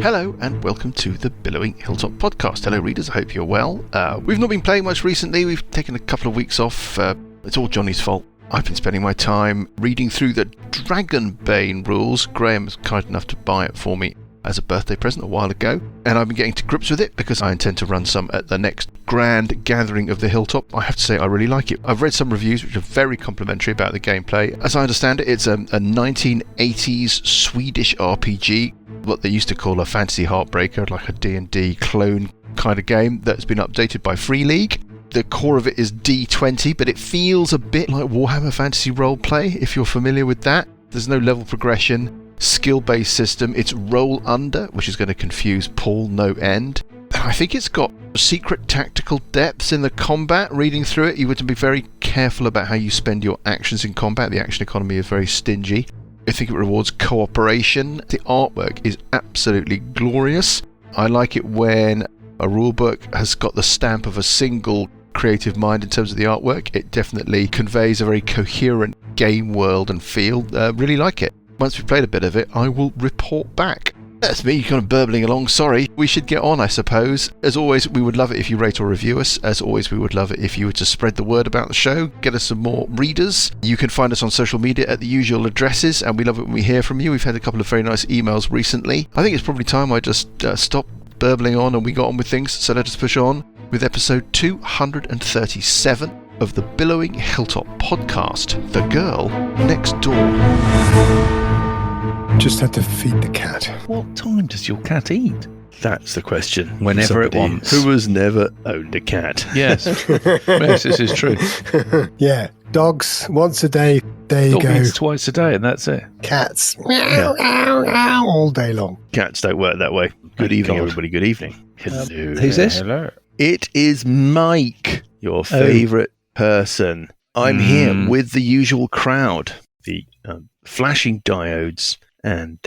Hello and welcome to the Billowing Hilltop podcast. Hello readers, I hope you're well. We've not been playing much recently. We've taken a couple of weeks off. It's all Johnny's fault. I've been spending my time reading through the Dragonbane rules. Graham was kind enough to buy it for me as a birthday present a while ago, and I've been getting to grips with it because I intend to run some at the next grand gathering of the Hilltop. I have to say I really like it. I've read some reviews which are very complimentary about the gameplay. As I understand it, it's a 1980s Swedish RPG, what they used to call a fantasy heartbreaker, like a D&D clone kind of game that's been updated by Free League. The core of it is D20, but it feels a bit like Warhammer Fantasy Roleplay, if you're familiar with that. There's no level progression, skill-based system. It's roll under, which is going to confuse Paul no end. I think it's got secret tactical depths in the combat. Reading through it, you would be very careful about how you spend your actions in combat. The action economy is very stingy. I think it rewards cooperation. The artwork is absolutely glorious. I like it when a rulebook has got the stamp of a single creative mind in terms of the artwork. It definitely conveys a very coherent game world and feel. Really like it. Once we've played a bit of it, I will report back. That's me kind of burbling along, sorry. We should get on, I suppose. As always, we would love it if you rate or review us. As always, we would love it if you were to spread the word about the show, get us some more readers. You can find us on social media at the usual addresses, and we love it when we hear from you. We've had a couple of very nice emails recently. I think it's probably time I just stopped burbling on and we got on with things, so let us push on with episode 237 of the Billowing Hilltop podcast, The Girl Next Door. Just had to feed the cat. What time does your cat eat? That's the question. Whenever it wants. Who has never owned a cat? Yes. Yes, this is true. Yeah. Dogs, once a day, there you Dog go. eats twice a day and that's it. Cats, meow, meow, meow, all day long. Cats don't work that way. Good evening, everybody. Good evening. Hello. Who's this? Hello. It is Mike, your favourite person. I'm here with the usual crowd. The flashing diodes and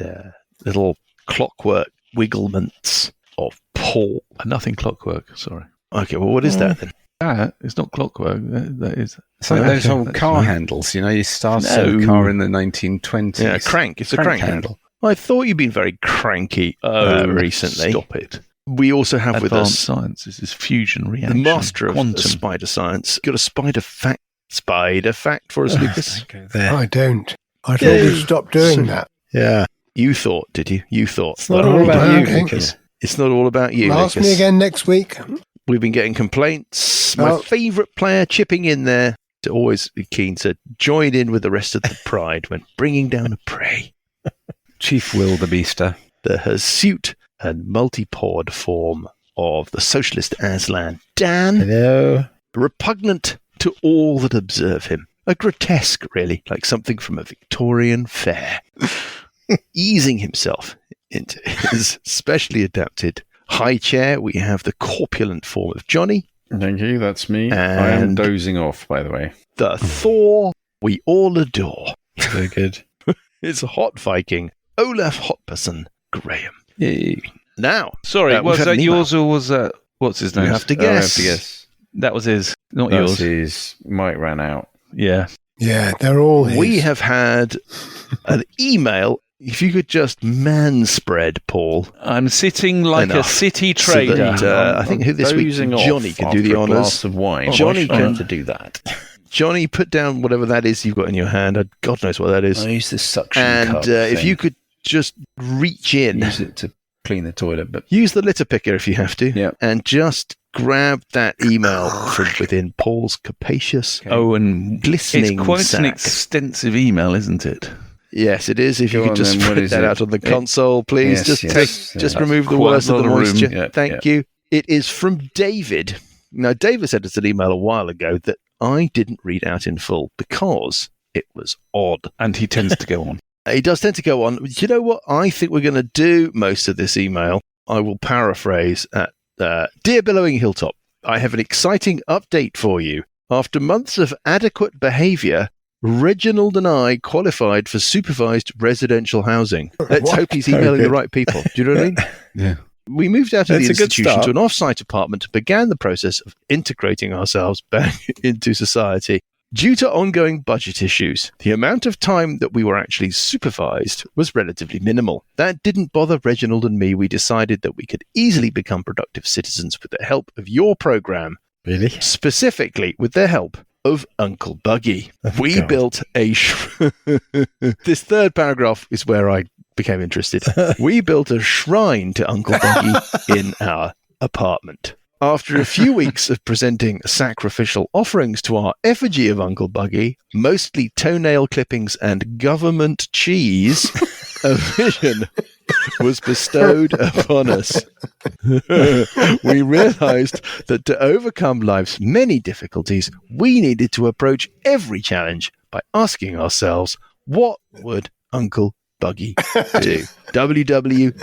little clockwork wigglements of Paul. Nothing clockwork, sorry. Okay, well, what is that then? It's not clockwork. That is. It's like those old car handles, you know, you started a car in the 1920s. Yeah, a crank. It's a crank handle. I thought you'd been very cranky recently. Stop it. We also have with us science. This is fusion reaction. the master of quantum spider science. Got a spider fact for us, Lucas? I don't. I thought we'd stop doing that. Yeah. You thought, did you? You thought. It's not all about you, okay. Lucas. It's not all about you, Ask Lucas. me again next week. We've been getting complaints. My favourite player chipping in there. Always keen to join in with the rest of the pride when bringing down a prey. Chief Wildebeester. The hirsute and multipod form of the socialist Aslan. Dan. Hello. Repugnant to all that observe him. A grotesque, really, like something from a Victorian fair. Easing himself into his specially adapted high chair, we have the corpulent form of Johnny. Thank you, that's me. And I am dozing off, by the way. The Thor we all adore. Very good. It's a hot Viking, Olaf Hotperson Graham. Yay. Now, Sorry, was that yours or was that... What's his name? You have to Oh, I have guess. to guess. That was his, not That's yours. his. Mike ran out. Yeah. Yeah, they're all his. We have had an email. If you could just manspread, Paul. I'm sitting like Enough. a city So trader. that, I think who this week, Dozing off Johnny can do after the a honours. glass of wine. Johnny Why should I can- have to do that. Johnny, put down whatever that is you've got in your hand. God knows what that is. I use this suction And cup if thing. you could just reach in, use it to clean the toilet, but use the litter picker if you have to, Yeah. and just grab that email from within Paul's capacious, and glistening it's quite sack. an extensive email, isn't it? Yes, it is. If Go you could on just then, what spread is that it? out on the console, please. Yes, Just yes. remove the quite worst a of the lot of room. moisture. Yeah, Thank yeah. you. It is from David. Now, David sent us an email a while ago that I didn't read out in full because it was odd. And he tends to go on. He does tend to go on. You know what? I think we're going to do most of this email. I will paraphrase at Dear Billowing Hilltop, I have an exciting update for you. After months of adequate behaviour, Reginald and I qualified for supervised residential housing. Let's hope he's emailing the right people. Do you know what I mean? Yeah. We moved out of That's the a good institution start. to an off-site apartment and began the process of integrating ourselves back into society. Due to ongoing budget issues, the amount of time that we were actually supervised was relatively minimal. That didn't bother Reginald and me. We decided that we could easily become productive citizens with the help of your program. Really? Specifically with the help of Uncle Buggy. We built a... This third paragraph is where I became interested. We built a shrine to Uncle Buggy in our apartment. After a few weeks of presenting sacrificial offerings to our effigy of Uncle Buggy, mostly toenail clippings and government cheese, a vision was bestowed upon us. We realized that to overcome life's many difficulties, we needed to approach every challenge by asking ourselves, what would Uncle Buggy do? WWUBD.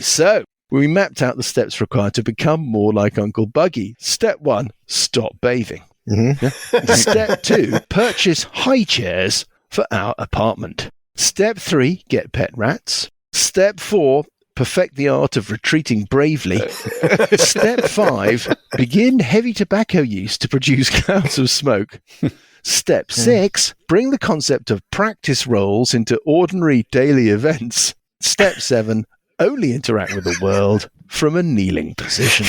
So, we mapped out the steps required to become more like Uncle Buggy. Step 1, stop bathing. Mm-hmm. Step 2, purchase high chairs for our apartment. Step 3, get pet rats. Step 4, perfect the art of retreating bravely. Step 5, begin heavy tobacco use to produce clouds of smoke. Step 6, bring the concept of practice rolls into ordinary daily events. Step 7, only interact with the world from a kneeling position.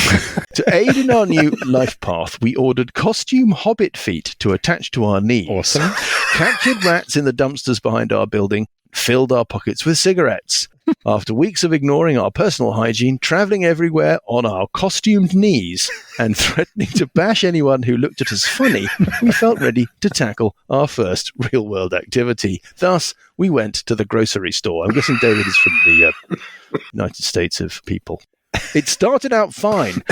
To aid in our new life path, we ordered costume hobbit feet to attach to our knees. Awesome. Captured rats in the dumpsters behind our building, filled our pockets with cigarettes. After weeks of ignoring our personal hygiene, travelling everywhere on our costumed knees, and threatening to bash anyone who looked at us funny, we felt ready to tackle our first real-world activity. Thus, we went to the grocery store. I'm guessing David is from the United States of people. It started out fine.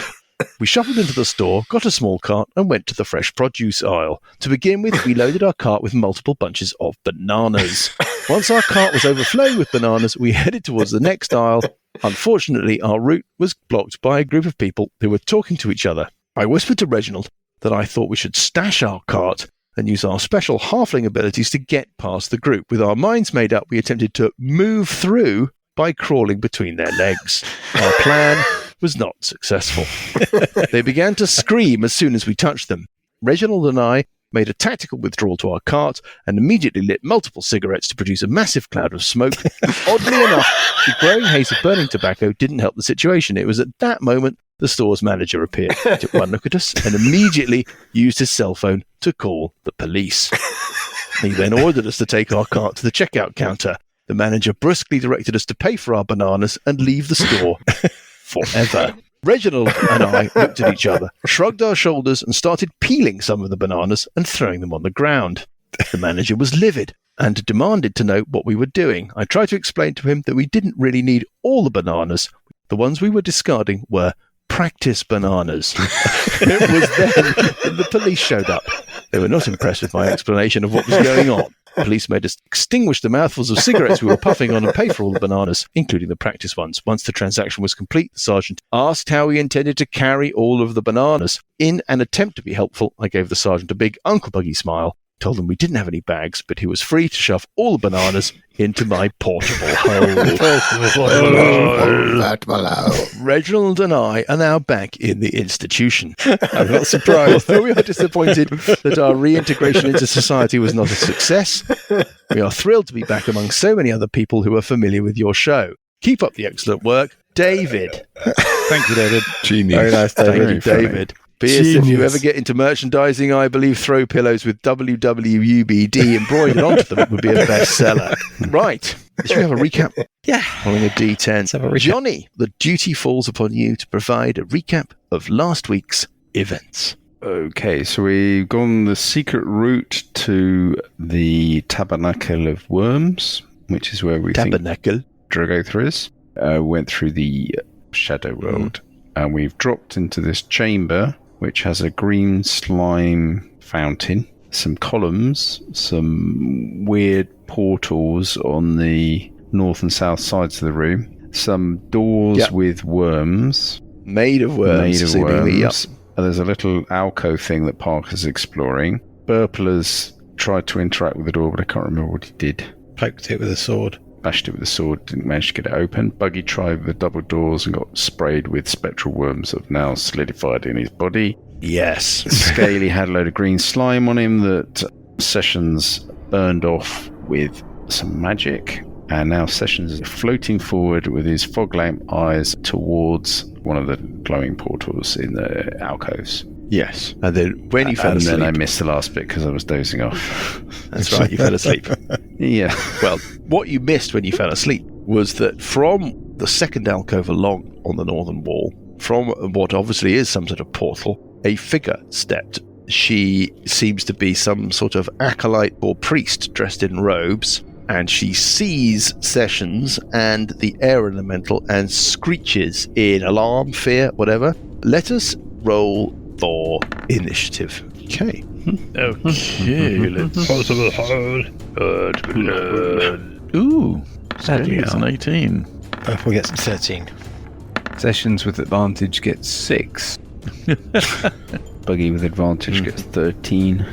We shuffled into the store, got a small cart, and went to the fresh produce aisle. To begin with, we loaded our cart with multiple bunches of bananas. Once our cart was overflowing with bananas, we headed towards the next aisle. Unfortunately, our route was blocked by a group of people who were talking to each other. I whispered to Reginald that I thought we should stash our cart and use our special halfling abilities to get past the group. With our minds made up, we attempted to move through by crawling between their legs. Our plan was not successful. They began to scream as soon as we touched them. Reginald and I made a tactical withdrawal to our cart and immediately lit multiple cigarettes to produce a massive cloud of smoke. Oddly enough, the growing haze of burning tobacco didn't help the situation. It was at that moment the store's manager appeared. He took one look at us and immediately used his cell phone to call the police. He then ordered us to take our cart to the checkout counter. The manager brusquely directed us to pay for our bananas and leave the store forever. Reginald and I looked at each other, shrugged our shoulders, and started peeling some of the bananas and throwing them on the ground. The manager was livid and demanded to know what we were doing. I tried to explain to him that we didn't really need all the bananas. The ones we were discarding were practice bananas. It was then that the police showed up. They were not impressed with my explanation of what was going on. The police made us extinguish the mouthfuls of cigarettes we were puffing on and pay for all the bananas, including the practice ones. Once the transaction was complete, the sergeant asked how we intended to carry all of the bananas. In an attempt to be helpful, I gave the sergeant a big Uncle Buggy smile, told him we didn't have any bags, but he was free to shove all the bananas into my portable hole. Reginald and I are now back in the institution. I'm not surprised. Although we are disappointed that our reintegration into society was not a success, we are thrilled to be back among so many other people who are familiar with your show. Keep up the excellent work, David. Thank you, David. Genius. Very nice, David. Thank you, David. P.S. If you ever get into merchandising, I believe throw pillows with WWUBD embroidered onto them would be a bestseller. Right. Should we have a recap? Yeah. Following a D10. Let's have a recap. Johnny, the duty falls upon you to provide a recap of last week's events. Okay, so we've gone the secret route to the Tabernacle of Worms, which is where we Tabernacle. think Dragothra is. Went through the Shadow World, and we've dropped into this chamber, which has a green slime fountain, some columns, some weird portals on the north and south sides of the room, some doors with worms. Made of worms. Worms. There's a little alcove thing that Parker's exploring. Burple has tried to interact with the door, but I can't remember what he did. Poked it with a sword. Bashed it with a sword, didn't manage to get it open. Buggy tried the double doors and got sprayed with spectral worms that have now solidified in his body. Yes. Scaly had a load of green slime on him that Sessions burned off with some magic. And now Sessions is floating forward with his fog lamp eyes towards one of the glowing portals in the alcoves. Yes. And then when you fell asleep... And then I missed the last bit because I was dozing off. That's right, you fell asleep. Yeah. Well, what you missed when you fell asleep was that from the second alcove along on the northern wall, from what obviously is some sort of portal, a figure stepped. She seems to be some sort of acolyte or priest dressed in robes, and she sees Sessions and the air elemental and screeches in alarm, fear, whatever. Let us roll for initiative. Okay. Okay, let's... Ooh, sadly it's an 18. Purple gets 13. Sessions with advantage gets 6. Buggy with advantage gets 13.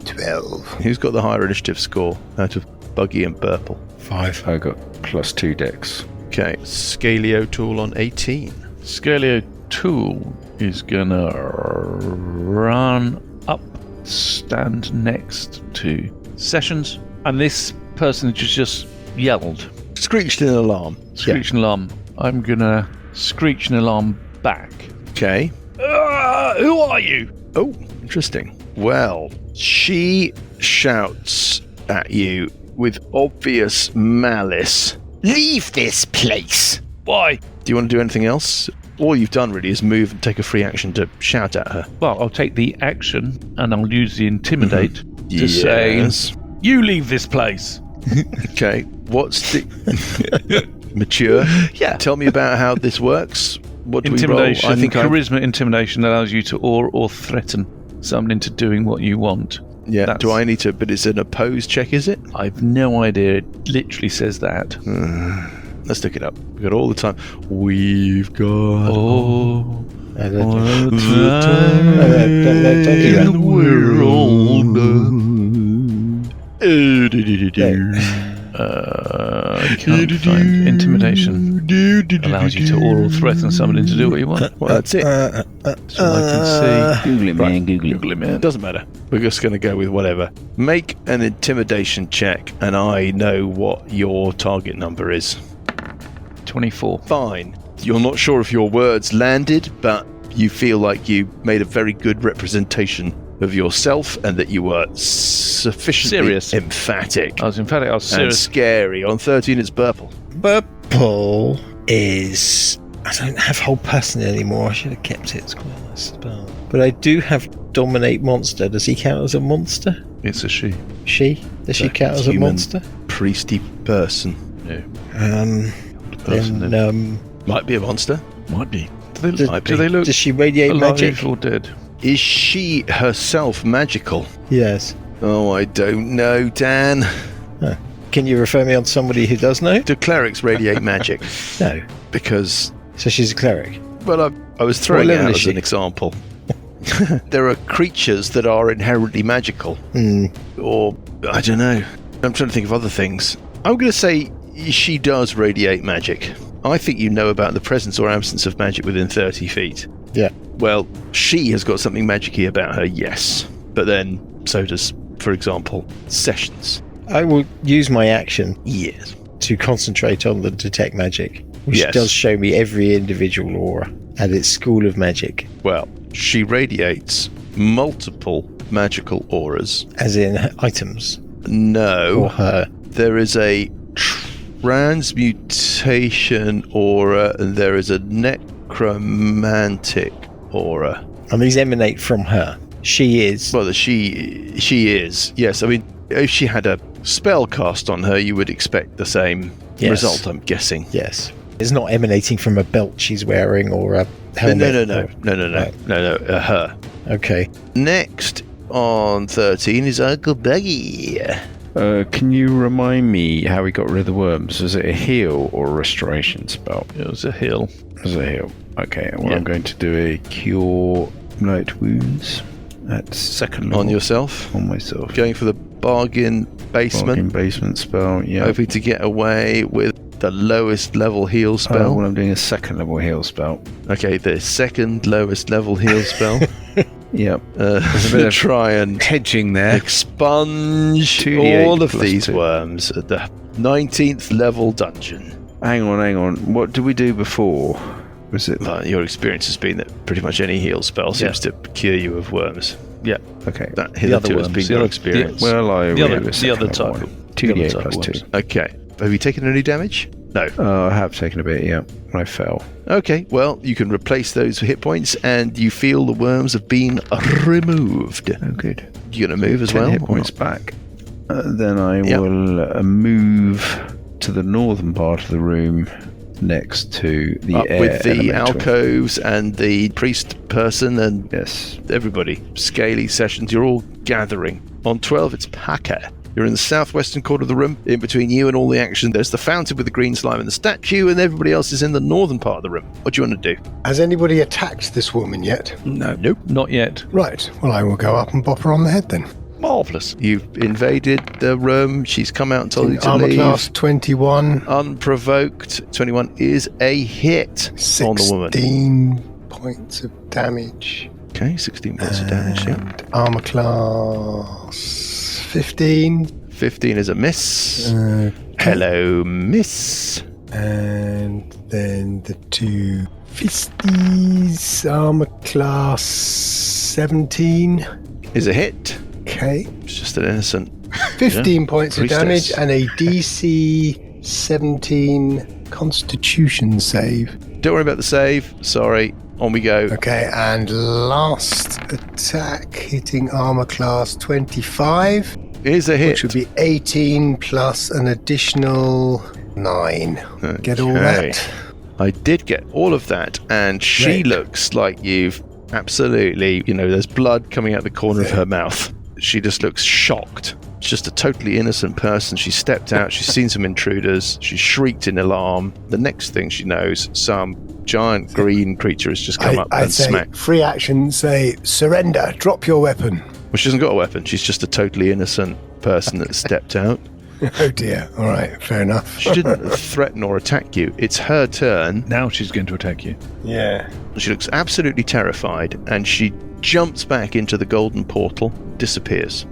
12. Who's got the higher initiative score out of Buggy and Purple? 5. I got +2 dex. Okay, Scalio Tool on 18. Scalio Tool is gonna run up, stand next to Sessions, and this person just yelled. Screeched in alarm. Screech an alarm. I'm gonna screech an alarm back. Okay. Who are you? Oh, interesting. Well, she shouts at you with obvious malice. Leave this place! Why? Do you want to do anything else? All you've done really is move and take a free action to shout at her. Well, I'll take the action and I'll use the intimidate to say, Yes. you leave this place. Okay. What's the... Mature? Yeah. Tell me about how this works. What do Intimidation, we roll? I think charisma intimidation allows you to awe or threaten someone into doing what you want. Yeah, That's- do I need to... But it's an opposed check, is it? I've no idea. It literally says that. Let's look it up. We've got all the time. We've got... Oh, I don't all do the time don't do in that. the world. I can't find intimidation. Allows you to awe or threaten someone into do what you want. Well, that's it. So I can see. Google it, man. Google it. Google it, It man. doesn't matter. We're just going to go with whatever. Make an intimidation check, and I know what your target number is. 24. Fine. You're not sure if your words landed, but you feel like you made a very good representation of yourself and that you were sufficiently Serious. emphatic I was emphatic. I was and serious. scary. On 13, it's purple. Purple is... I don't have whole person anymore. I should have kept it. It's quite a nice spell. But I do have Dominate Monster. Does he count as a monster? It's a she. She? Does she count as a Human monster? Priesty person. No. Person Then, Might be a monster. Might be. Do they look does she radiate alive magic? or dead? Is she herself magical? Yes. Oh, I don't know, Dan. Can you refer me on to somebody who does know? Do clerics radiate magic? No. Because, So she's a cleric. well, I was throwing it level out is as she? an example. There are creatures that are inherently magical. Or, I don't know. I'm trying to think of other things. I'm going to say she does radiate magic. I think you know about the presence or absence of magic within 30 feet. Yeah. Well, she has got something magic-y about her, yes. But then, so does, for example, Sessions. I will use my action Yes. to concentrate on the detect magic, which Yes. does show me every individual aura and its school of magic, Well, she radiates multiple magical auras. as in items No. or her. There is a transmutation aura and there is a necromantic aura. And these emanate from her. She is. Well, she is. Yes, I mean, if she had a spell cast on her, you would expect the same Yes. result, I'm guessing. Yes. It's not emanating from a belt she's wearing or a helmet. No, Right. her. Okay. Next on 13 is Uncle Buggy. Can you remind me how we got rid of the worms? Was it a heal or a restoration spell? It was a hill. It was a heal. Okay, well, Yeah. I'm going to do a cure light wounds at second level On yourself. on myself. Going for the bargain basement. Bargain basement spell, yeah. Hoping to get away with the lowest level heal spell. Well, I'm doing a second level heal spell. Okay, the second lowest level heal spell. Yep. There's a bit of try and hedging there. expunge 2d8 all of plus these 2. worms at the 19th level dungeon. Hang on. What did we do before? Was it... Your experience has been that pretty much any heal spell seems to cure you of worms. Yeah, Okay. that The other hitherto has worms, been the your other- experience. Well, I The will other- do a the second other level type one. of- 2d8 the other plus type 2. of Okay. Have you taken any damage? No. I have taken a bit, yeah. I fell. Okay, well, you can replace those hit points and you feel the worms have been removed. Oh, good. You're going to move as 10 well? hit or points not? back. Then I Yep. will move to the northern part of the room next to the Up air with the elemental. alcoves and the priest person and Yes. everybody. Scaly sessions, you're all gathering. On 12, it's Packer. You're in the southwestern corner of the room. In between you and all the action, there's the fountain with the green slime and the statue, and everybody else is in the northern part of the room. What do you want to do? Has anybody attacked this woman yet? No. Nope. Not yet. Right. Well, I will go up and bop her on the head then. Marvellous. You've invaded the room. She's come out and told you to Armor leave. class 21. Unprovoked. 21 is a hit on the woman. 16 points of damage. Okay, 16 points of damage, yeah. And armor class 15. 15 is a miss. Okay. Hello, miss. And then the two fisties. Armor class 17. Is a hit. Okay. It's just an innocent. 15 points of Priestess. damage and a DC 17 Constitution save. Don't worry about the save. Sorry. On we go. Okay, and last attack hitting armor class 25, Is a hit. which would be 18 plus an additional 9. Get all Okay. that? I did get all of that, and she Great. looks like you've absolutely, there's blood coming out the corner of her mouth. She just looks shocked. She's just a totally innocent person. She stepped out, she's seen some intruders, she shrieked in alarm. The next thing she knows, some giant green creature has just come up I'd and say smacked. free action, say surrender, drop your weapon. Well, she hasn't got a weapon, she's just a totally innocent person that stepped out. Oh dear, alright, fair enough. She didn't threaten or attack you. It's her turn. Now she's going to attack you. Yeah. She looks absolutely terrified, and she jumps back into the golden portal, disappears.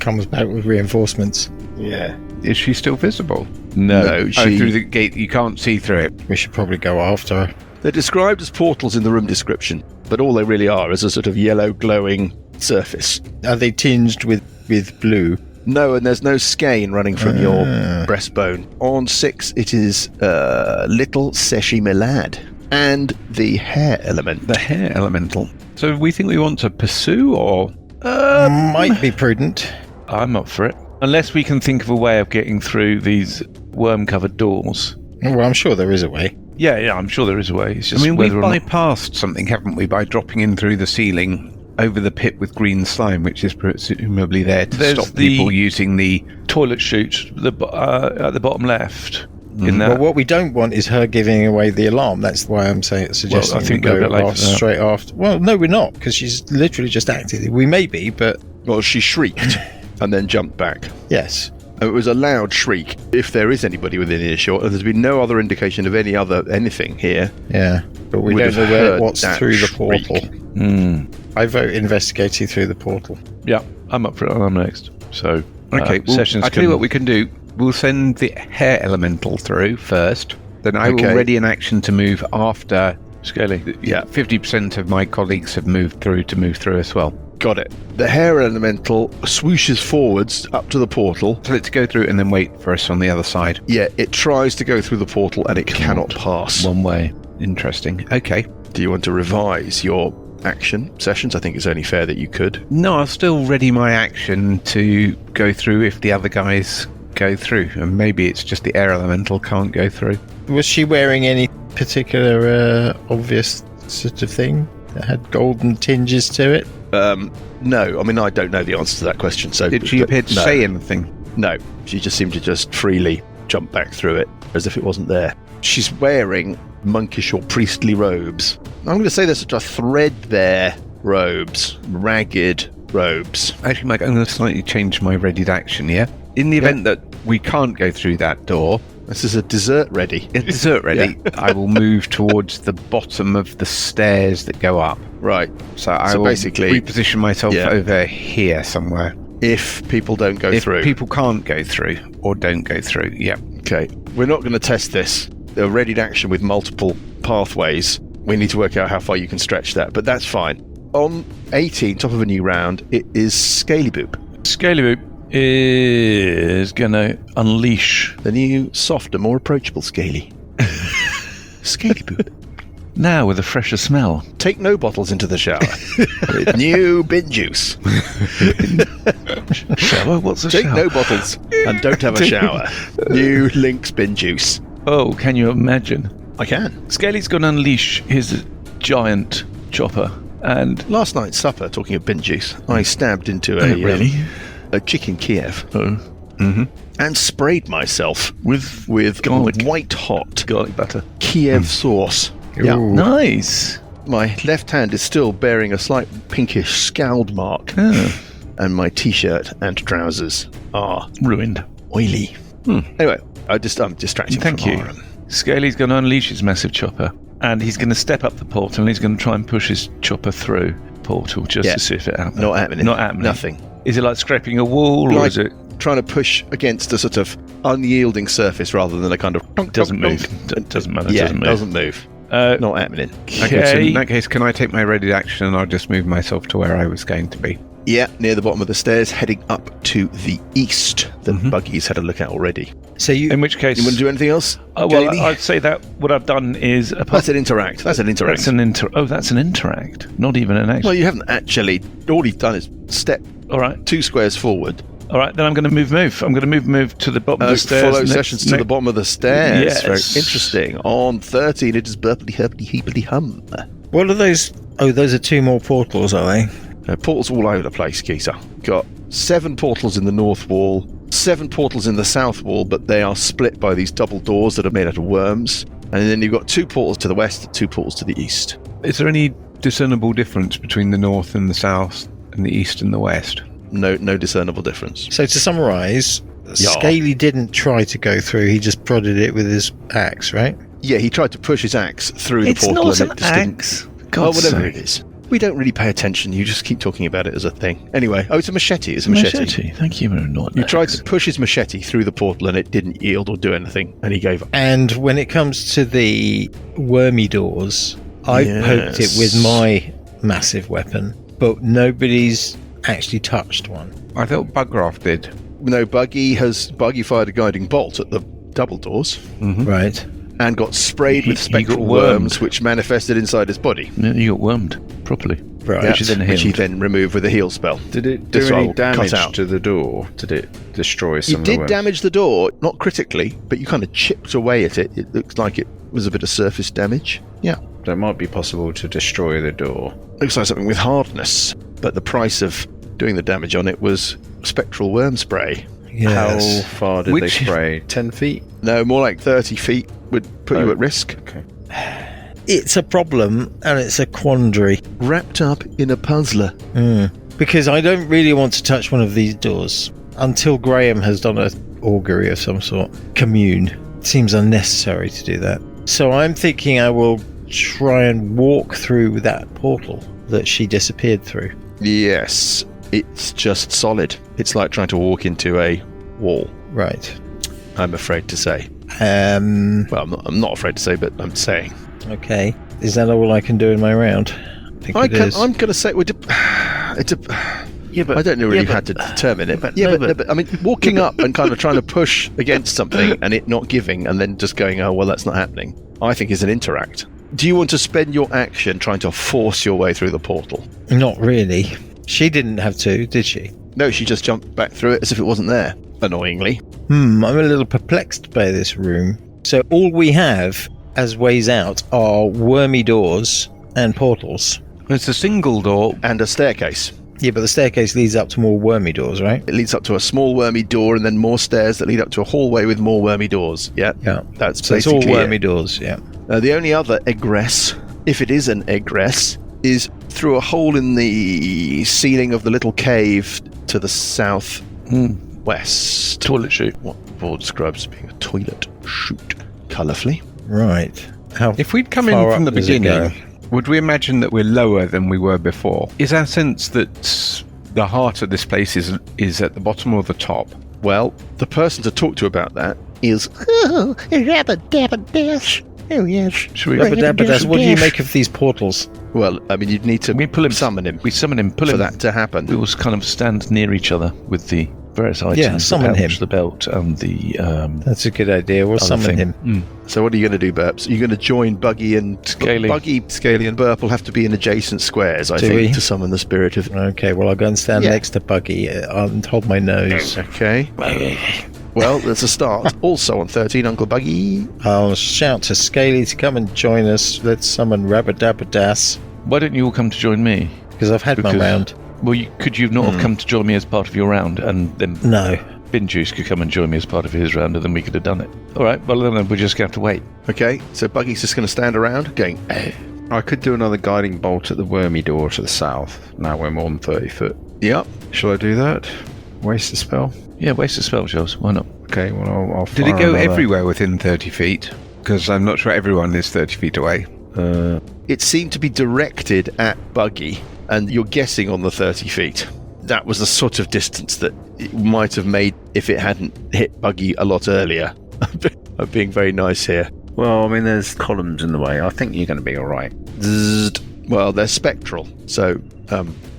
Comes back with reinforcements. Yeah. Is she still visible? No, she- through the gate. You can't see through it. We should probably go after her. They're described as portals in the room description, but all they really are is a sort of yellow glowing surface. Are they tinged with blue? No, and there's no skein running from your breastbone. On 6, it is Little Seshi Milad and the hair element. The hair elemental. So we think we want to pursue, or Might be prudent. I'm up for it. Unless we can think of a way of getting through these worm-covered doors. Well, I'm sure there is a way. Yeah, I'm sure there is a way. It's just I mean, we've whether or not... bypassed something, haven't we, by dropping in through the ceiling over the pit with green slime, which is presumably there to There's stop people using the... toilet chute at the bottom left. In that, Well, what we don't want is her giving away the alarm. That's why I'm suggesting I think we we're a go bit late for that. straight after. Well, no, we're not, because she's literally just acted. We may be, but Well, she shrieked and then jumped back. yes. It was a loud shriek. If there is anybody within earshot, and there's been no other indication of anything here. Yeah. But we Would don't have know heard what's that through the shriek. portal. I vote investigating through the portal. yeah, I'm up for it. I'm next. So, Okay, well, sessions I'll tell you what we can do. We'll send the hair elemental through first. Then I will Okay. ready an action to move after. Scaly. Yeah, 50% of my colleagues have moved through to move through as well. Got it. The hair elemental swooshes forwards up to the portal. So let's go through and then wait for us on the other side. Yeah, it tries to go through the portal and it cannot pass. One way. Interesting. Okay. Do you want to revise your action sessions? I think it's only fair that you could. No, I'll still ready my action to go through if the other guys go through. And maybe it's just the air elemental can't go through. Was she wearing any particular obvious sort of thing that had golden tinges to it? No, I mean, I don't know the answer to that question. So Did she appear to no. say anything? No, she just seemed to just freely jump back through it as if it wasn't there. She's wearing monkish or priestly robes. I'm going to say there's such a threadbare robes, ragged robes. Actually, Mike, I'm going to slightly change my readied action, yeah? In the event that we can't go through that door, This is a dessert ready. Is dessert ready? I will move towards the bottom of the stairs that go up. Right. So I So will basically- reposition myself Yeah. over here somewhere. If people don't go If through. people can't go through or don't go through, yeah. Okay. We're not going to test this. They're readied action with multiple pathways. We need to work out how far you can stretch that, but that's fine. On 18, top of a new round, it is Scaly Boop. Scaly Boop is going to unleash. The new, softer, more approachable Scaly. Scaly Boop. Now with a fresher smell. Take no bottles into the shower. With new bin juice. Shower? What's a Take shower? no bottles and don't have a shower. New Lynx bin juice. Oh, can you imagine? I can. Scaly's going to unleash his giant chopper. And Last night's supper, talking of bin juice, I stabbed into a chicken Kiev and sprayed myself with garlic, white hot garlic butter. Kiev sauce. Yeah. Nice. My left hand is still bearing a slight pinkish scald mark, Oh, and my t-shirt and trousers are ruined. oily. Anyway, I'm distracting. Thank from you. our, Scaly's going to unleash his massive chopper, and he's going to step up the portal, and he's going to try and push his chopper through the portal just Yeah. to see if it happens. Not happening. Not happening. Nothing. Is it like scraping a wall, or Like- is it Trying to push against a sort of unyielding surface rather than a kind of doesn't move? Doesn't matter. Yeah, doesn't move. Not happening. Okay, so in Okay. that case, can I take my ready action and I'll just move myself to where I was going to be? Yeah, near the bottom of the stairs, heading up to the east. The Mm-hmm. buggy's had a look at already. So you In which case, You want to do anything else? well, Gailey? I'd say that what I've done is That's an interact. That's an interact. that's an interact, not even an action. Well, you haven't actually. All you've done is step All right, 2 squares forward. all right. Then I'm going to move. I'm going to move to the bottom of the stairs. Follow next- sessions to next- the bottom of the stairs. Yes. Very interesting. On 13, it is burpity herpity heapity hum. what are those? Oh, those are 2 more portals, are they? Portals all over the place, Keisa. Got 7 portals in the north wall, 7 portals in the south wall, but they are split by these double doors that are made out of worms. And then you've got 2 portals to the west, 2 portals to the east. Is there any discernible difference between the north and the south and the east and the west? No discernible difference. So to summarise, Yeah. Scaly didn't try to go through. He just prodded it with his axe, right? Yeah, he tried to push his axe through the It's portal not and an it just didn't. axe. Oh, God's whatever sake. it is. We don't really pay attention. You just keep talking about it as a thing. Anyway, it's a machete. It's a machete. Thank you, not You tried to push his machete through the portal and it didn't yield or do anything, and he gave up. And when it comes to the wormy doors, I poked it with my massive weapon, but nobody's actually touched one. I thought Bugraft did. No, Buggy fired a guiding bolt at the double doors Right. and got sprayed with He got spectral wormed. worms, which manifested inside his body. You got wormed properly. Right. Yeah, Which is then which he healed. then removed with a heal spell. Did it do This any roll cut damage out. to the door? Did it destroy some You of the did worms? damage the door, not critically, but you kind of chipped away at it. It looks like it was a bit of surface damage. Yeah. So it might be possible to destroy the door. Looks like something with hardness, but the price of doing the damage on it was spectral worm spray. Yes. How far did they Which- spray? 10 feet? No, more like 30 feet would put you Oh. at risk. Okay. It's a problem and it's a quandary. Wrapped up in a puzzler. Because I don't really want to touch one of these doors until Graham has done a augury of some sort. Commune. It seems unnecessary to do that. So I'm thinking I will try and walk through that portal that she disappeared through. Yes, it's just solid. It's like trying to walk into a wall, Right. I'm afraid to say. Well, I'm not afraid to say, but I'm saying. okay. Is that all I can do in my round? I think it is. I'm going to say Yeah, but I don't know really how to determine it. But I mean, walking up and kind of trying to push against something and it not giving, and then just going, oh well, that's not happening, I think is an interact. Do you want to spend your action trying to force your way through the portal? Not really. She didn't have to, did she? No, she just jumped back through it as if it wasn't there. Annoyingly. I'm a little perplexed by this room. So all we have as ways out are wormy doors and portals. It's a single door. And a staircase. Yeah, but the staircase leads up to more wormy doors, right? It leads up to a small wormy door and then more stairs that lead up to a hallway with more wormy doors. Yeah. Yeah. That's So it's all basically wormy it. doors, yeah. The only other egress, if it is an egress, is through a hole in the ceiling of the little cave to the south west. toilet chute. What the board describes as being a toilet. shoot colourfully. Right. How If we'd come far in from up the does it go? beginning, would we imagine that we're lower than we were before? Is our sense that the heart of this place is at the bottom or the top? Well, the person to talk to about that is... Oh, Rabba-dabba-dash. Oh, yes. Should we... Rabba-dabba-dash, what do you make of these portals? Well, I mean, you'd need to We pull him, summon him We summon him, pull for him. that to happen. We will kind of stand near each other with the various items. Yeah, summon the pouch, him. the belt, and the That's a good idea. We'll other summon thing. him. So what are you going to do, Burps? Are you going to join Buggy and... Scaly. Buggy, Scaly and Burp will have to be in adjacent squares, I Do think, we? to summon the spirit of... Okay, well, I'll go and stand Yeah. next to Buggy and hold my nose. Okay. Well, there's a start. Also on 13, Uncle Buggy. I'll shout to Scaly to come and join us. Let's summon Rabba-dabba-dash, Why don't you all come to join me? because I've had my Because- round. Well, could you not have come to join me as part of your round, and then No. Bin Juice could come and join me as part of his round, and then we could have done it. All right, well, then we're just going to have to wait. Okay, so Buggy's just going to stand around going, I could do another guiding bolt at the wormy door to the south. Now we're more than 30 foot. yep. Shall I do that? Waste the spell? Yeah, waste a spell, Charles. Why not? Okay, well, I'll Did fire it go another. everywhere within 30 feet? Because I'm not sure everyone is 30 feet away. It seemed to be directed at Buggy, and you're guessing on the 30 feet. That was the sort of distance that it might have made if it hadn't hit Buggy a lot earlier. I'm being very nice here. Well, I mean, there's columns in the way. I think you're going to be all right. Zzzt. Well, they're spectral, so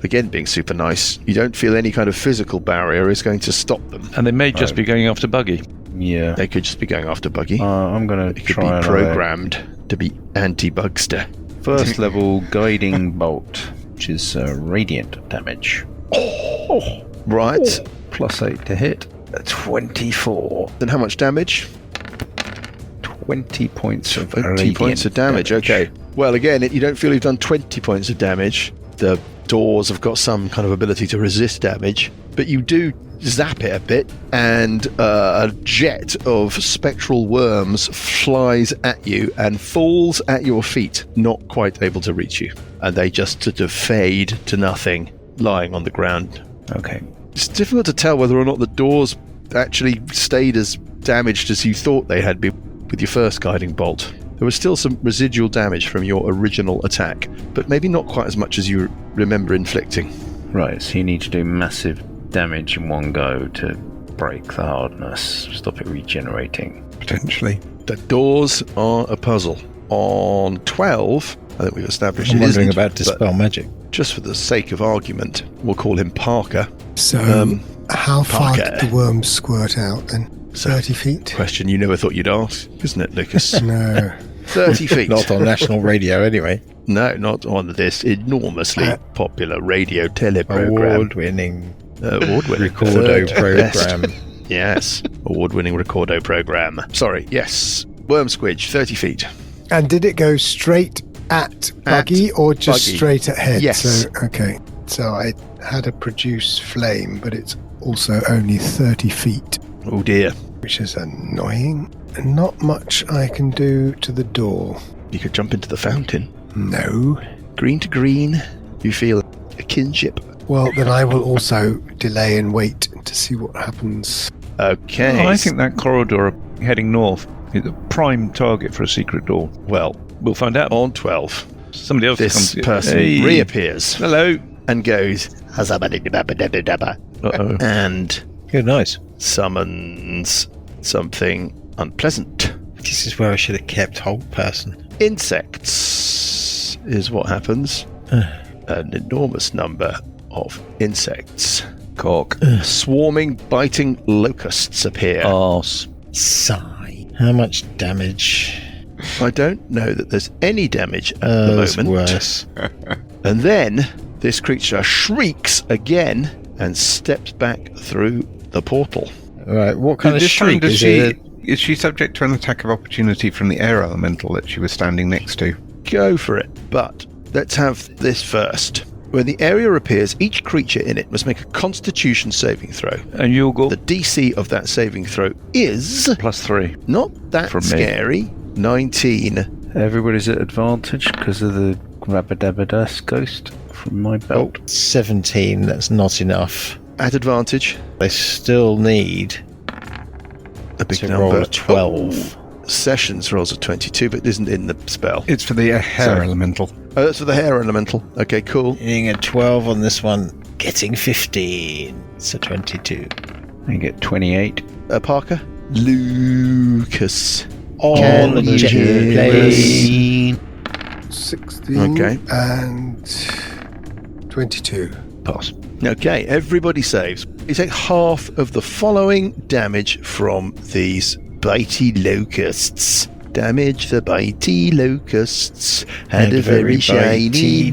again, being super nice, you don't feel any kind of physical barrier is going to stop them. And they may just be going after Buggy. Yeah. They could just be going after Buggy. I'm going It to could try be another programmed to be anti-Bugster. first level guiding bolt, which is radiant damage. Right. +8 to hit. 24. Then how much damage? 20 points of 20 radiant points of damage. Okay. Well, again, you don't feel you've done 20 points of damage. The doors have got some kind of ability to resist damage, but you do zap it a bit, and a jet of spectral worms flies at you and falls at your feet, not quite able to reach you. And they just sort of fade to nothing, lying on the ground. Okay. It's difficult to tell whether or not the doors actually stayed as damaged as you thought they had been with your first guiding bolt. There was still some residual damage from your original attack, but maybe not quite as much as you remember inflicting. Right, so you need to do massive damage in one go to break the hardness, stop it regenerating. Potentially. The doors are a puzzle. On 12, I think we've established I'm it wondering isn't, about but Dispel Magic. just for the sake of argument, we'll call him Parker. So, how far Parker. did the worms squirt out then? 30 feet? Question you never thought you'd ask, isn't it, Lucas? No. 30 feet. Not on national radio, anyway. No, not on this enormously popular radio teleprogram. Award-winning Award-winning. Recordo Third best. program. Yes, award-winning Recordo program. Sorry, yes. Worm Squidge, 30 feet. And did it go straight at Buggy or just Buggy. straight ahead? Yes. So, okay. So I had a produce flame, but it's also only 30 feet, Oh dear. which is annoying. And not much I can do to the door. You could jump into the fountain. No. Green to green, you feel a kinship. Well, then I will also delay and wait to see what happens. Okay. I think that corridor heading north is a prime target for a secret door. Well, We'll find out. on 12, Somebody else this comes. person Hey. reappears Hello. and goes, Uh-oh. and Good, nice. summons something unpleasant. This is where I should have kept Hold Person. Insects is what happens. An enormous number of insects. Cock. Swarming, biting locusts appear. Arse. Sigh. How much damage? I don't know that there's any damage at the That's moment. worse. And then this creature shrieks again and steps back through the portal. Right, what kind of This time, shriek does is she, it? is she subject to an attack of opportunity from the air elemental that she was standing next to? Go for it. But let's have this first. When the area appears, each creature in it must make a Constitution saving throw. And you'll go The DC of that saving throw is +3. not that From me. scary. 19. Everybody's at advantage because of the Rabba-dabba-dash ghost from my belt. 17, that's not enough. At advantage. They still need A big to number. roll a 12. Oh, Sessions rolls a 22, but isn't in the spell. It's for the hair elemental. Oh, that's for the hair elemental. Okay, cool. Getting a 12 on this one. Getting 15. So 22. I get 28. Parker? Lucas. On the jet plane. 16 Okay. and 22. Pass. Okay, everybody saves. You take half of the following damage from these bitey locusts. Damage the bitey locusts. Had a very shiny bitey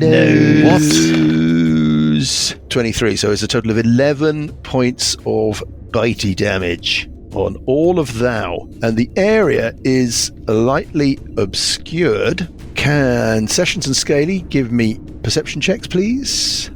nose. 23, so it's a total of 11 points of bitey damage on all of thou. And the area is lightly obscured. Can Sessions and Scaly give me perception checks, please?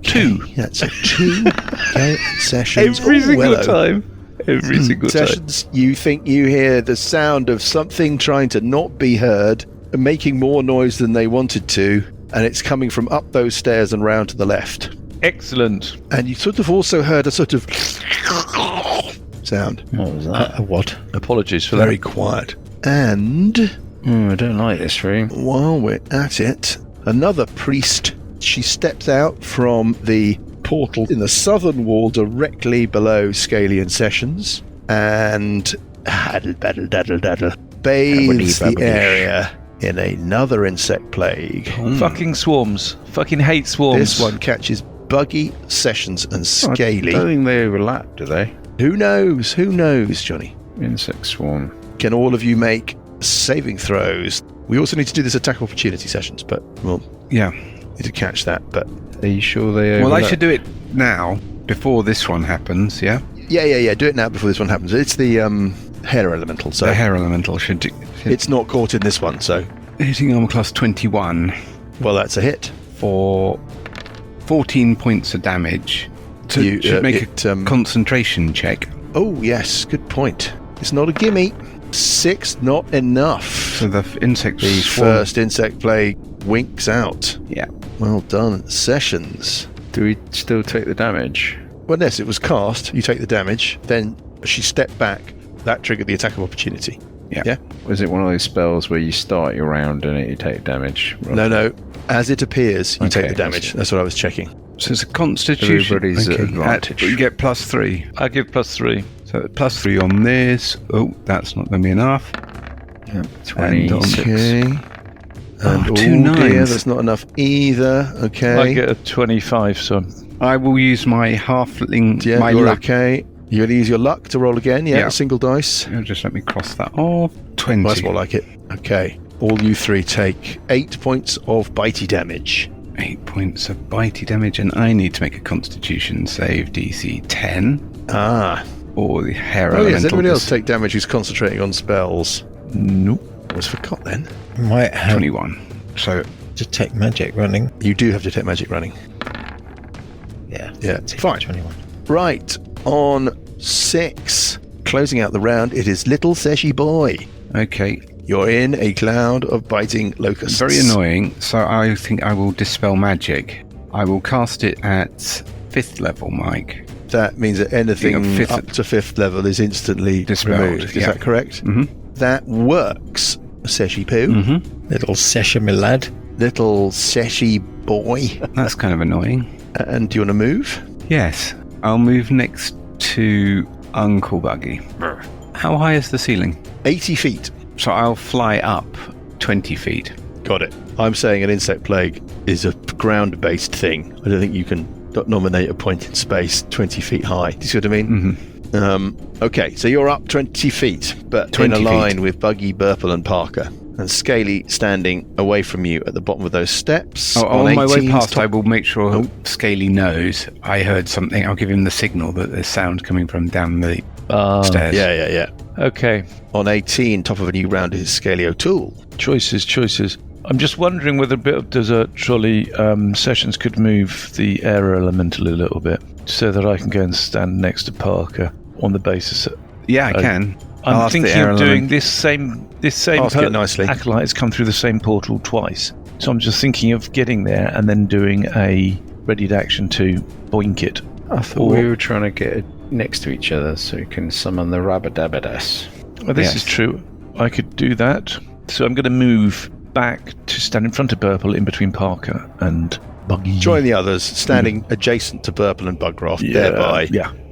2. That's a 2. Okay, Sessions. Every single hello. time. Every single time. Sessions, you think you hear the sound of something trying to not be heard, and making more noise than they wanted to, and it's coming from up those stairs and round to the left. Excellent. And you sort of also heard a sort of sound. What was that? A what? Apologies for Very that. quiet. And I don't like this room. while we're at it, another priest, she steps out from the portal in the southern wall directly below Scaly and Sessions and bathes the area in another insect plague. Fucking swarms. Fucking hate swarms. This one catches Buggy, Sessions and I Scaly. don't think they overlap, do they? Who knows? Who knows, Johnny? Insect swarm. Can all of you make saving throws? We also need to do this attack of opportunity Sessions, but we'll Yeah. need to catch that. But Are you sure they overlap? Well, I should do it now, before this one happens, yeah? yeah. Do it now before this one happens. It's the hair elemental, so The hair elemental should do. it's not caught in this one. So, Hitting armor class 21 well, that's a hit. for 14 points of damage. So You, should make it, a concentration check. Oh yes, good point. It's not a gimme. 6, not enough. So the insect The swarm. first insect plague winks out. Yeah. Well done, Sessions. Do we still take the damage? Well, yes, it was cast. You take the damage. Then she stepped back. That triggered the attack of opportunity. Yeah. Was it one of those spells where you start your round and you take damage? No. As it appears, you take Okay, the damage. that's That's what I was checking. So it's a constitution. Everybody's at advantage. You get +3. I give +3. So +3 on this. Oh, that's not going to be enough. Yeah, And on 26. Okay. And Oh, 2 dear, nines. that's not enough either. Okay. I get a 25, so I will use my halfling, Yeah, my you're luck. okay. You're going to use your luck to roll again. Yeah, Yeah. a single dice. Just let me cross that off. 20. That's more like it. Okay. All you three take 8 points of bitey damage. 8 points of bitey damage, and I need to make a constitution save DC 10. Ah. Or the hair Oh, elemental. yes. Everybody else take damage who's concentrating on spells. nope. Almost forgot then. Might have 21. So detect magic running. You do have detect magic running. Yeah. Yeah, fine. 21. Right. On 6. Closing out the round, it is Little Seshy Boy. okay, You're in a cloud of biting locusts. very annoying. So I think I will dispel magic. I will cast it at 5th level, Mike. That means that anything Yeah, fifth- up to 5th level is instantly Dispelled, removed. Is yeah. that correct? Mhm. That works, Seshy Poo. Mm-hmm. Little session, my lad. Little Seshy Boy. That's kind of annoying. And do you want to move? Yes, I'll move next to Uncle Buggy. How high is the ceiling? 80 feet. So I'll fly up 20 feet. Got it. I'm saying an insect plague is a ground-based thing. I don't think you can nominate a point in space 20 feet high. Do you see what I mean? Mm-hmm. Okay, so you're up 20 feet, but 20 in a feet. line with Buggy, Burple and Parker. And Scaly standing away from you at the bottom of those steps. Oh, on my way 18's past, top- I will make sure Scaly knows I heard something. I'll give him the signal that there's sound coming from down the stairs. Yeah. Okay. On 18, top of a new round is Scaly O'Toole. Choices. I'm just wondering whether a bit of Desert Trolley Sessions could move the air elemental a little bit so that I can go and stand next to Parker on the basis that Yeah, I can. I'll I'm ask the thinking air of doing element. this same Ask it nicely. acolyte has come through the same portal twice. So I'm just thinking of getting there and then doing a readied action to boink it. I thought Or- we were trying to get next to each other so you can summon the Rabadabadas. Well, this is true. I could do that. So I'm going to move back to stand in front of Burple in between Parker and Buggy. Join the others, standing adjacent to Burple and Bugraft, thereby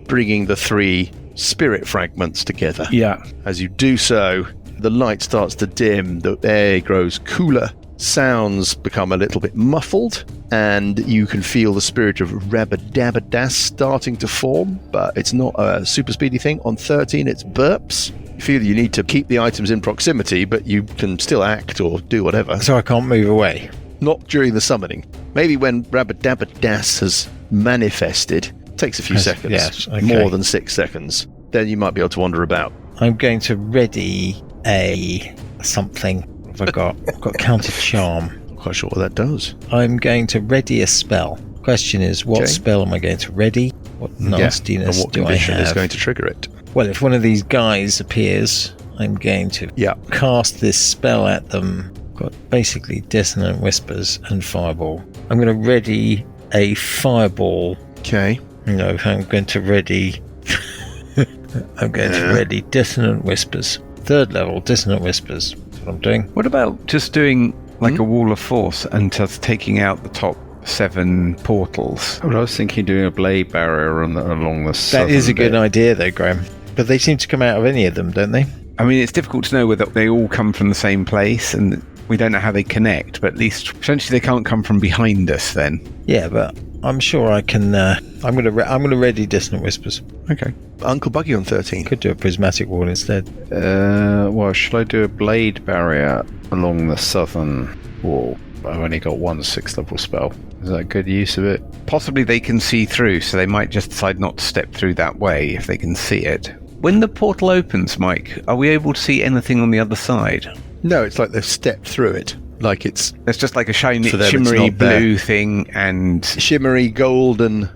bringing the 3 spirit fragments together. Yeah. As you do so, the light starts to dim, the air grows cooler, sounds become a little bit muffled, and you can feel the spirit of Rabadabadas starting to form, but it's not a super speedy thing. On 13, it's burps. You feel you need to keep the items in proximity, but you can still act or do whatever. So I can't move away. Not during the summoning. Maybe when Rabadabadas has manifested, takes a few seconds, yes, okay. More than 6 seconds. Then you might be able to wander about. I'm going to ready a something. What have I got? I've got counter charm. Not quite sure what that does. I'm going to ready a spell. Question is, what spell am I going to ready? What nastiness and what do I condition have? is going to trigger it? Well, if one of these guys appears, I'm going to cast this spell at them. Got basically Dissonant Whispers and Fireball. I'm going to ready a Fireball. Okay. No, I'm going to ready... I'm going to ready Dissonant Whispers. 3rd level Dissonant Whispers. That's what I'm doing. What about just doing like a wall of force and just taking out the top 7 portals? Well, I was thinking doing a blade barrier along the That is a good bit. idea, though, Graham. But they seem to come out of any of them, don't they? I mean, it's difficult to know whether they all come from the same place, and we don't know how they connect, but at least potentially they can't come from behind us then. Yeah, but I'm sure I can... I'm gonna ready Dissonant Whispers. Okay. Uncle Buggy on 13. Could do a Prismatic Wall instead. Well, should I do a blade barrier along the southern wall? I've only got 1 6th level spell. Is that a good use of it? Possibly they can see through, so they might just decide not to step through that way if they can see it. When the portal opens, Mike, are we able to see anything on the other side? No, it's like they've stepped through it. Like it's just like a shiny, For them, it's shimmery not there. blue thing, and shimmery golden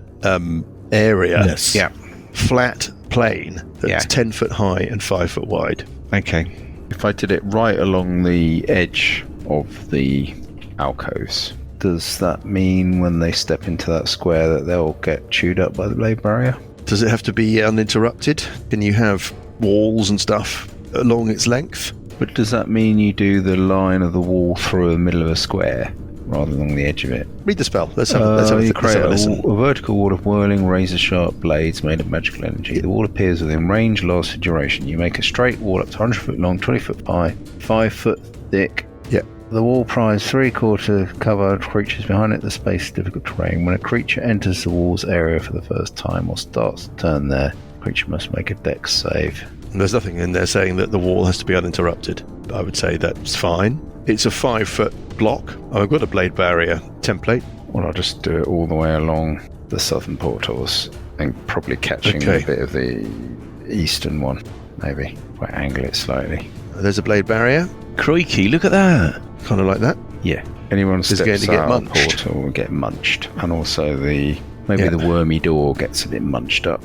area. Yes. yeah. Flat plane that's 10 foot high and 5 foot wide. Okay. If I did it right along the edge of the alcoves, does that mean when they step into that square that they'll get chewed up by the blade barrier? Does it have to be uninterrupted? Can you have walls and stuff along its length? But does that mean you do the line of the wall through the middle of a square rather than along the edge of it? Read the spell. Let's have a You create listen. a vertical wall of whirling, razor-sharp blades made of magical energy. The wall appears within range, lasts for duration. You make a straight wall up to 100 foot long, 20 foot high, 5 foot thick. Yeah. The wall provides 3/4 cover creatures behind it. The space is difficult terrain. When a creature enters the wall's area for the first time or starts to turn there, the creature must make a dex save. There's nothing in there saying that the wall has to be uninterrupted. I would say that's fine. It's a 5 foot block. I've got a blade barrier template. Well, I'll just do it all the way along the southern portals and probably catching Okay. a bit of the eastern one, maybe. If I angle it slightly. There's a blade barrier. Crikey, look at that. Kind of like that. Yeah. Anyone Is it steps going to get out of the munched? portal will get munched. And also the wormy door gets a bit munched up.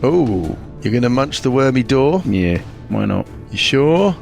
Oh, you're going to munch the wormy door? Yeah, why not? You sure?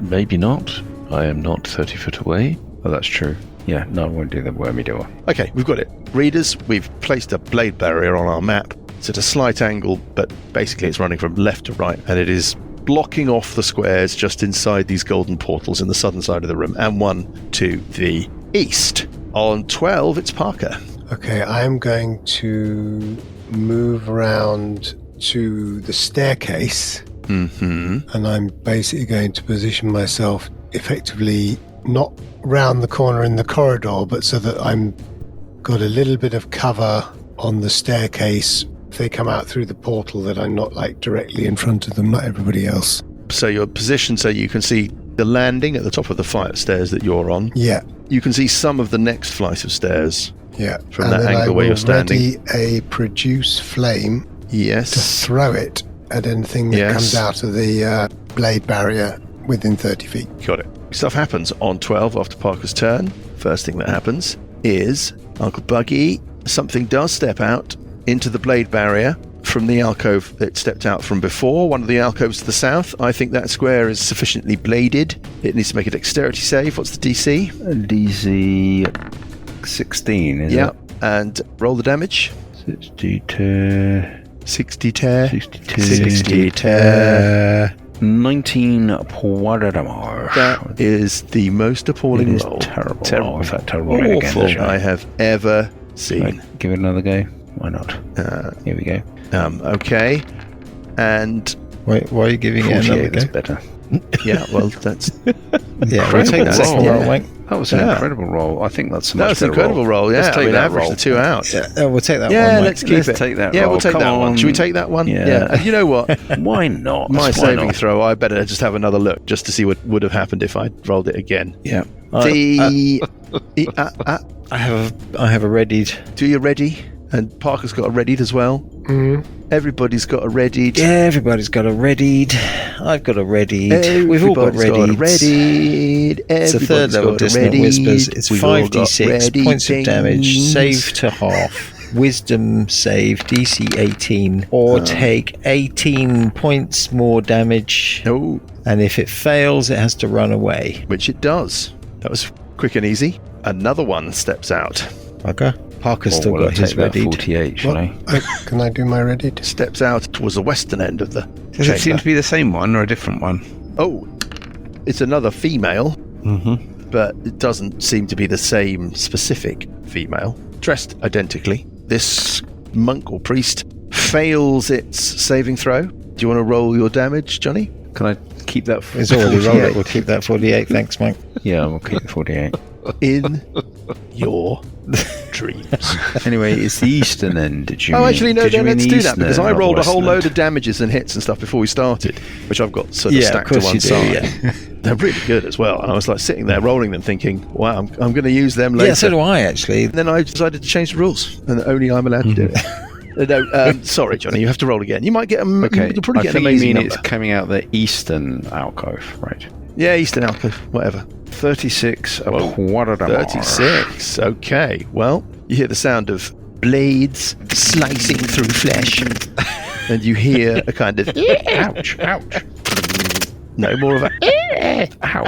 Maybe not. I am not 30 foot away. Oh, that's true. Yeah, no, I won't do the wormy door. Okay, we've got it. Readers, we've placed a blade barrier on our map. It's at a slight angle, but basically it's running from left to right, and it is blocking off the squares just inside these golden portals in the southern side of the room, and one to the east. On 12, it's Parker. Okay, I'm going to move around to the staircase, Mm-hmm. and I'm basically going to position myself effectively not round the corner in the corridor, but so that I'm got a little bit of cover on the staircase. If they come out through the portal, that I'm not like directly in front of them, not everybody else. So you're positioned so you can see the landing at the top of the flight of stairs that you're on. Yeah, You can see some of the next flight of stairs. yeah. From and that then angle I where you're will standing. ready a produce flame to Yes. throw it at anything that Yes. comes out of the blade barrier within 30 feet. Got it. Stuff happens on 12 after Parker's turn. First thing that happens is Uncle Buggy, something does step out into the blade barrier from the alcove that stepped out from before, one of the alcoves to the south. I think that square is sufficiently bladed. It needs to make a dexterity save. What's the DC? DC 16, is Yeah. it? And roll the damage. 62. 60 tear. 60 tear. 19 points damage. That is the most appalling It is roll. terrible. In fact, terrible roll again, Awful actually. I have ever seen. Right, give it another go. Why not? Here we go. Okay. And Wait, why are you giving it another 48 is go? better. yeah, well, that's Yeah, we'll take the second roll. roll, mate. That was an Yeah. incredible roll. I think that's a no, much it's an better incredible roll. Yeah, Let's take I mean, that average roll. the 2 out. Yeah, we'll take that Yeah, one, mate. let's keep Let's it. take that Yeah, roll. we'll take Come that one. on. Should we take that one? Yeah. And you know what? Why not? My Why saving not? throw, I better just have another look just to see what would have happened if I rolled it again. Yeah. I have a readied. Do you ready? And Parker's got a readied as well. Mm. Everybody's got a readied. Yeah, everybody's got a readied. I've got a readied. We've all got Everybody's readied. It's a third level dissonant whispers. It's We've all got 5d6 ready points of damage. things. Save to half. Wisdom save DC 18, or take 18 points more damage. Oh, And if it fails, it has to run away. which it does. That was quick and easy. Another one steps out. Okay. Parker's Or still will I got his take that readied. 48, shall I? Can I do my ready? Steps out towards the western end of the Does chamber. it seem to be the same one or a different one? Oh, it's another female, Mm-hmm. but it doesn't seem to be the same specific female. Dressed identically. This monk or priest fails its saving throw. Do you want to roll your damage, Johnny? Can I keep that? It's already rolled 48. it. We'll keep that 48. Thanks, Mike. Yeah, we'll keep the 48. In your dreams. Anyway, it's the eastern end. Did you Oh, mean? actually, no, Did you then mean let's the do that, eastern because end I or the rolled a whole western load end? of damages and hits and stuff before we started, which I've got sort of Yeah, of stacked to course one you do, side. yeah. They're really good as well. And I was like sitting there rolling them thinking, wow, I'm going to use them later. Yeah, so do I, actually. And then I decided to change the rules, and only I'm allowed to do it. No, sorry, Johnny, you have to roll again. You might get them. Okay, You'll probably I get an think you amazing mean number. it's coming out the eastern alcove, right? Yeah, Eastern Alcove, whatever. 36 a Whoa, quarter damage. 36. Okay. Well, you hear the sound of blades slicing through flesh, and you hear a kind of Ouch, ouch. no more of a Ow.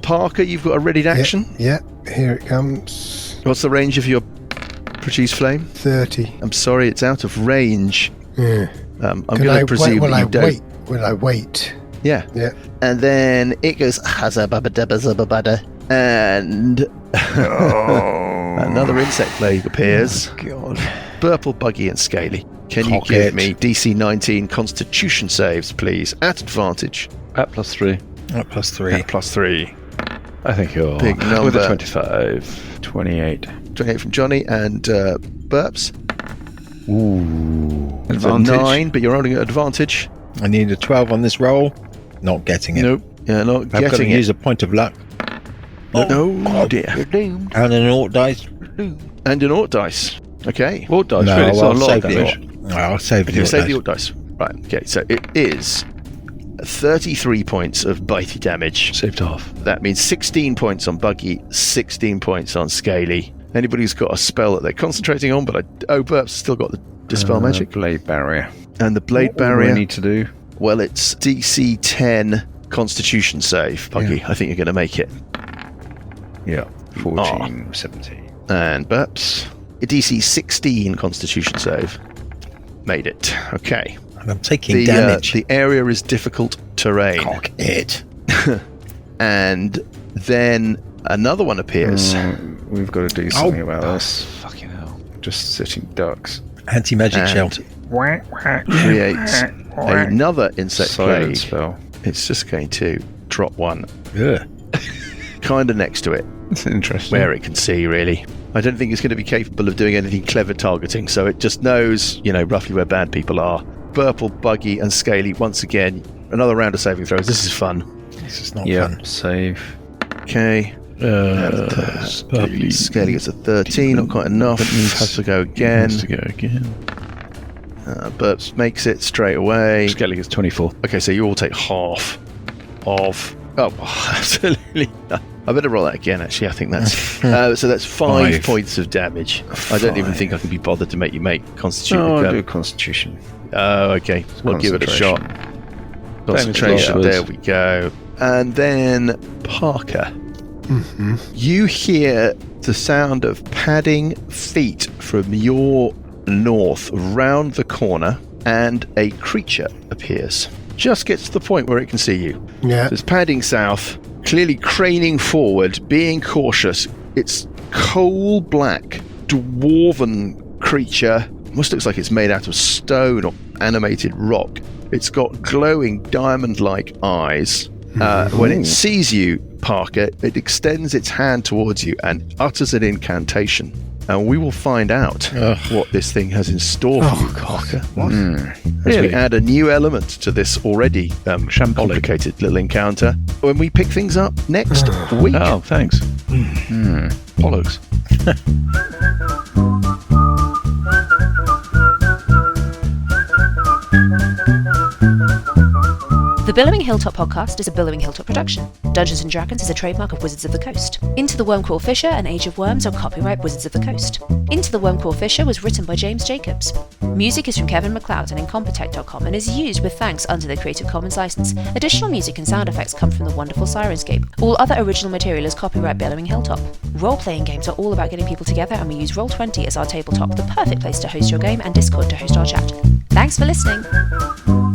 Parker. You've got a readied action. Yeah, here it comes. What's the range of your produce flame? 30. I'm sorry, it's out of range. Yeah. I'm Can going I to presume will that I you don't. wait? Will I wait? Yeah. Yeah. And then it goes hazababadabazababada, and another insect plague appears. God. Burple, Buggy, and Scaly. Can you Cock give it. me DC 19 Constitution saves, please, at advantage? At +3. At +3. At +3. I think you're Big with number. a 25. 28. 28 from Johnny, and Burps. Ooh. It's a Advantage. 9, but you're rolling at advantage. I need a 12 on this roll. Not getting it. Nope. Yeah, not I've got to getting use it. a point of luck. Oh, dear. And an alt dice. And an Ort dice. Okay. What dice? No, really? It's I'll not a lot of save the damage. alt. I'll save the You alt save dice. the Ort dice. Right, okay, so it is 33 points of bitey damage. Saved half. That means 16 points on Buggy, 16 points on Scaly. Anybody who's got a spell that they're concentrating on, but Burp's still got the Dispel Magic. Blade barrier. And the Blade What do Barrier, I need to do? well, it's DC 10 Constitution save, Buggy. I think you're going to make it. Yeah. 14, 17. And Burps, DC 16 Constitution save. Made it. Okay. And I'm taking The damage. the area is difficult terrain. Cock it. And then another one appears. We've got to do something about this. Fucking hell. Just sitting ducks. Anti-magic And shell. creates another insect Silent plague. spell. It's just going to drop one Ugh. kind of next to it, That's interesting. where it can see, really. I don't think it's going to be capable of doing anything clever targeting, so it just knows, roughly where bad people are. Burple, Buggy, and Scaly, once again, another round of saving throws. This is fun. This is not Yeah, fun. save. Okay. Scaly gets a 13, not quite enough. Has to go again. Needs to go again. Burps makes it straight away. Skelly gets 24. Okay, so you all take half of... Oh, absolutely. I better roll that again, actually. I think that's... so that's 5 points of damage. I don't even think I can be bothered to make you make Constitution. No, I'll do Constitution. Oh, okay. We'll give it a shot. Concentration. Concentration. There we go. And then Parker. Mm-hmm. You hear the sound of padding feet from your north round the corner, and a creature appears. Just gets to the point where it can see you. Yeah. It's padding south, clearly craning forward, being cautious. It's coal black, dwarven creature. Almost looks like it's made out of stone or animated rock. It's got glowing diamond-like eyes. When it sees you, Parker, it extends its hand towards you and utters an incantation. And we will find out what this thing has in store for you, Parker. As we add a new element to this already complicated little encounter when we pick things up next week. Oh, thanks. Bollocks. The Billowing Hilltop podcast is a Billowing Hilltop production. Dungeons & Dragons is a trademark of Wizards of the Coast. Into the Wormcrawl Fisher and Age of Worms are copyright Wizards of the Coast. Into the Wormcrawl Fisher was written by James Jacobs. Music is from Kevin MacLeod and Incompetech.com and is used with thanks under the Creative Commons license. Additional music and sound effects come from the wonderful Sirenscape. All other original material is copyright Billowing Hilltop. Role-playing games are all about getting people together, and we use Roll20 as our tabletop, the perfect place to host your game, and Discord to host our chat. Thanks for listening!